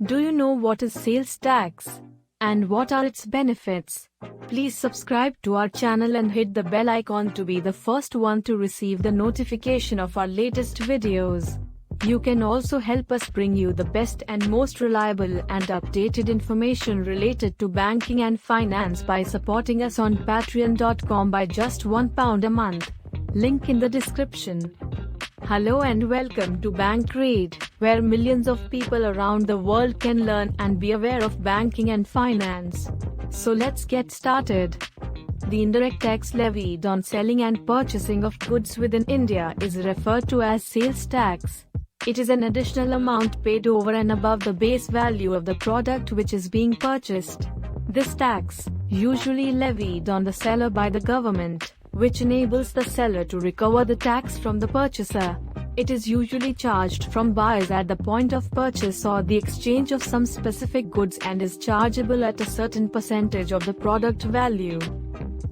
Do you know what is sales tax? And what are its benefits? Please subscribe to our channel and hit the bell icon to be the first one to receive the notification of our latest videos. You can also help us bring you the best and most reliable and updated information related to banking and finance by supporting us on patreon.com by just £1 a month. Link in the description. Hello and welcome to Bankrate, where millions of people around the world can learn and be aware of banking and finance. So let's get started. The indirect tax levied on selling and purchasing of goods within India is referred to as sales tax. It is an additional amount paid over and above the base value of the product which is being purchased. This tax, usually levied on the seller by the government, which enables the seller to recover the tax from the purchaser. It is usually charged from buyers at the point of purchase or the exchange of some specific goods and is chargeable at a certain percentage of the product value.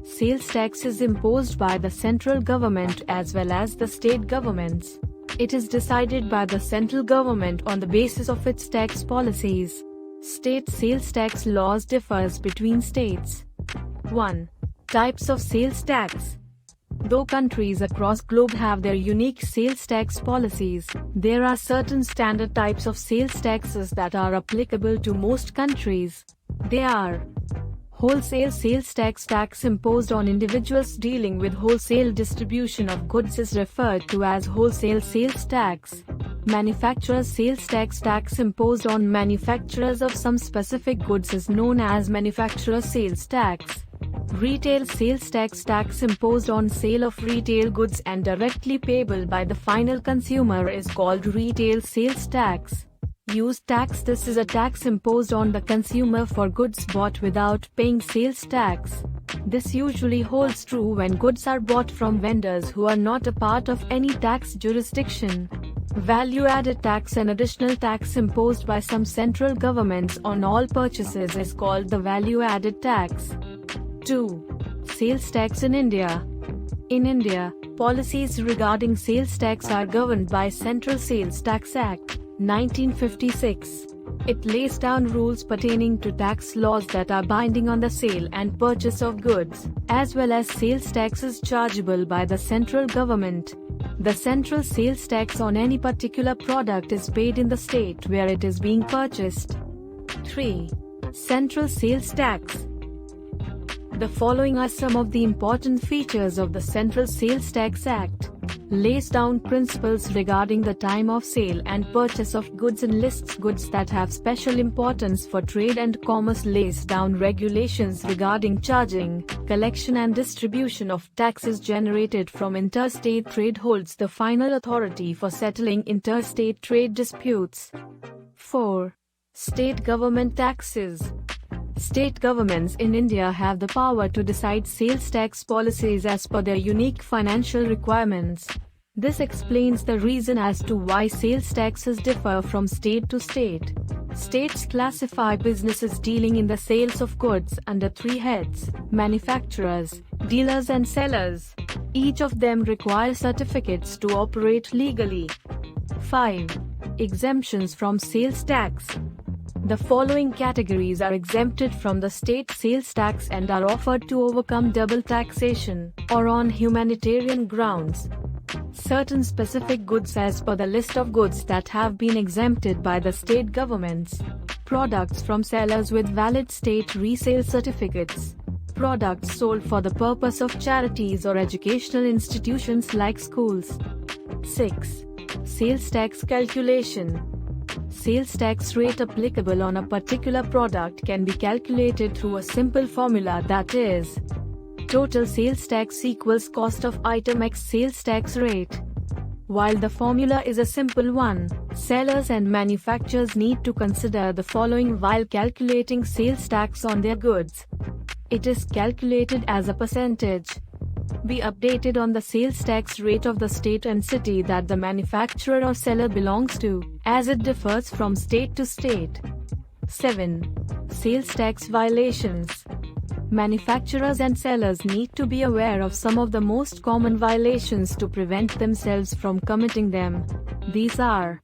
Sales tax is imposed by the central government as well as the state governments. It is decided by the central government on the basis of its tax policies. State sales tax laws differs between states. 1. Types of sales tax. Though countries across globe have their unique sales tax policies, there are certain standard types of sales taxes that are applicable to most countries. They are: wholesale sales tax imposed on individuals dealing with wholesale distribution of goods is referred to as wholesale sales tax. Manufacturers sales tax imposed on manufacturers of some specific goods is known as manufacturer sales tax. Retail sales tax imposed on sale of retail goods and directly payable by the final consumer is called retail sales tax. Use tax. This is a tax imposed on the consumer for goods bought without paying sales tax. This usually holds true when goods are bought from vendors who are not a part of any tax jurisdiction. Value-added tax, an additional tax imposed by some central governments on all purchases, is called the value-added tax. 2. Sales tax in India. In India, policies regarding sales tax are governed by Central Sales Tax Act, 1956. It lays down rules pertaining to tax laws that are binding on the sale and purchase of goods, as well as sales taxes chargeable by the central government. The central sales tax on any particular product is paid in the state where it is being purchased. 3. Central sales tax. The following are some of the important features of the Central Sales Tax Act. Lays down principles regarding the time of sale and purchase of goods and lists goods that have special importance for trade and commerce. Lays down regulations regarding charging, collection and distribution of taxes generated from interstate trade. Holds the final authority for settling interstate trade disputes. 4. State government taxes. State governments in India have the power to decide sales tax policies as per their unique financial requirements. This explains the reason as to why sales taxes differ from state to state. States classify businesses dealing in the sales of goods under 3 heads: manufacturers, dealers and sellers. Each of them requires certificates to operate legally. 5. Exemptions from sales tax. The following categories are exempted from the state sales tax and are offered to overcome double taxation, or on humanitarian grounds. Certain specific goods as per the list of goods that have been exempted by the state governments. Products from sellers with valid state resale certificates. Products sold for the purpose of charities or educational institutions like schools. 6. Sales tax calculation. Sales tax rate applicable on a particular product can be calculated through a simple formula, that is, total sales tax equals cost of item X sales tax rate. While the formula is a simple one, sellers and manufacturers need to consider the following while calculating sales tax on their goods. It is calculated as a percentage. Be updated on the sales tax rate of the state and city that the manufacturer or seller belongs to, as it differs from state to state. 7. Sales tax violations. Manufacturers and sellers need to be aware of some of the most common violations to prevent themselves from committing them. These are: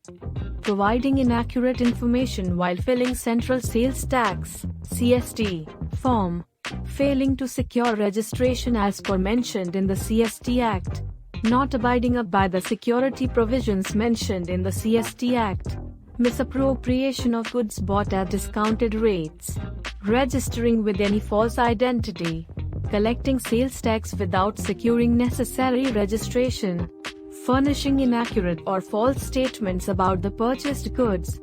providing inaccurate information while filling Central Sales Tax (CST) form, failing to secure registration as per mentioned in the CST Act, not abiding up by the security provisions mentioned in the CST Act, misappropriation of goods bought at discounted rates, registering with any false identity, collecting sales tax without securing necessary registration, furnishing inaccurate or false statements about the purchased goods.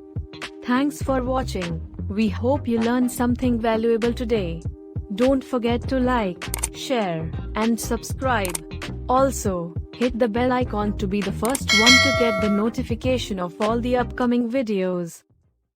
Thanks for watching. We hope you learned something valuable today. Don't forget to like, share, and subscribe. Also, hit the bell icon to be the first one to get the notification of all the upcoming videos.